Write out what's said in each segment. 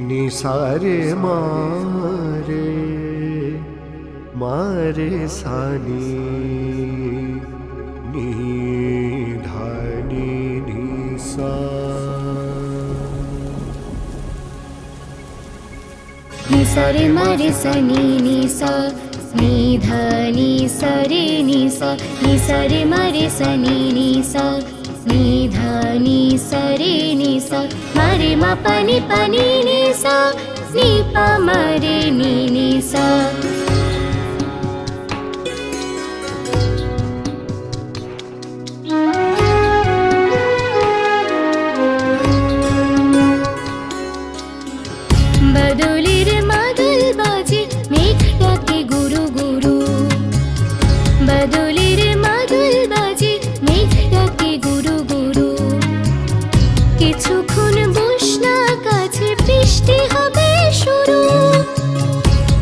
निसारे मारे मारे सानी नी धानी निसा निसारे मारे सनी निसा नी धानी सरे निसा निसारे मारे सनी निसा नी धानी सरे निसा मारे मा पानी पानी निसा नी पा मारे नी निसा बदुलिर मादुल बाजे मेघ डाके गुरु गुरु बदुलिर मादुल बाजे मेघ डाके गुरु गुरु কিছুক্ষণ বস না কাছে বৃষ্টি হবে শুরু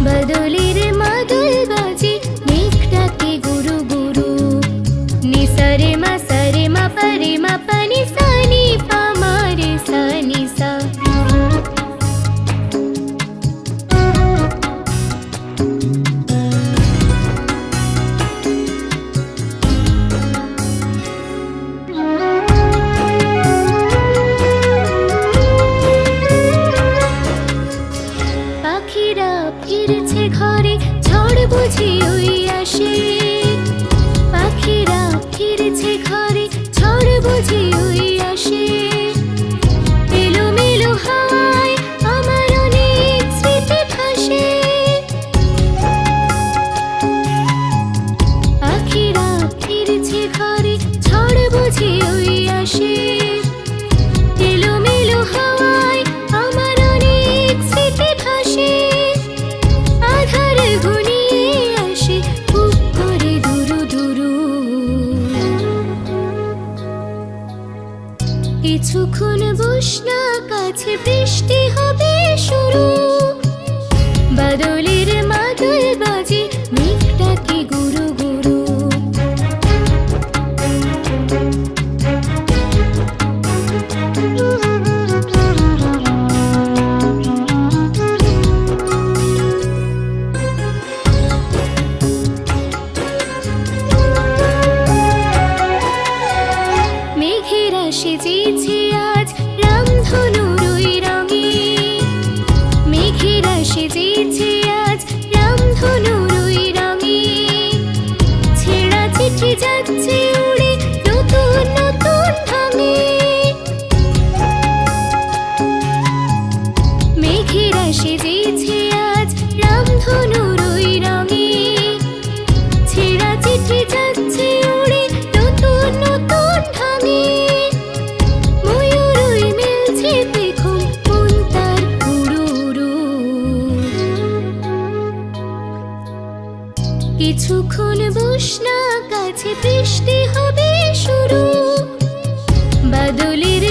বদুলির মাদুল বাজে মেঘ ডাকে গুরু গুরু নিসারে মা পারে মা পানি সানি পা মারে সানি সা পাখিরা ফিরছে ঘরে ঝড় বুঝি ওই আসে পাখিরা ফিরছে ঘরে ঝড় বুঝি ওই আসে এলোমেলো হাওয়ায় আমার অনেক স্মৃতি ভাসে পাখিরা ফিরছে ঘরে ঝড় বুঝি ওই আসে এলোমেলো হাওয়ায় আমার অনেক স্মৃতি ভাসে আধার ঘনিয়ে আসে খুব করে দুরু দুরু কিছুক্ষণ বস না কাছে বৃষ্টি হবে শুরু বাদলের মাদুল বাজে মেঘ ডাকে গুরু গুরু মেঘেরা সেজেছে আজ রামধনুর ওই রঙে মেঘেরা সেজেছে আজ রামধনুর ওই রঙে ছেঁড়া চিঠি যাচ্ছে উড়ে নতুন নতুন ঢঙে মেঘেরা সেজেছে আজ রামধনুর ওই রঙে ছেঁড়া চিঠি যাচ্ছে উড়ে নতুন নতুন ঢঙে ময়ূর ওই মেলছে দেখুন মন তার উড়ু উড়ু কিছুক্ষণ বস না কাছে বৃষ্টি হবে শুরু বাদলের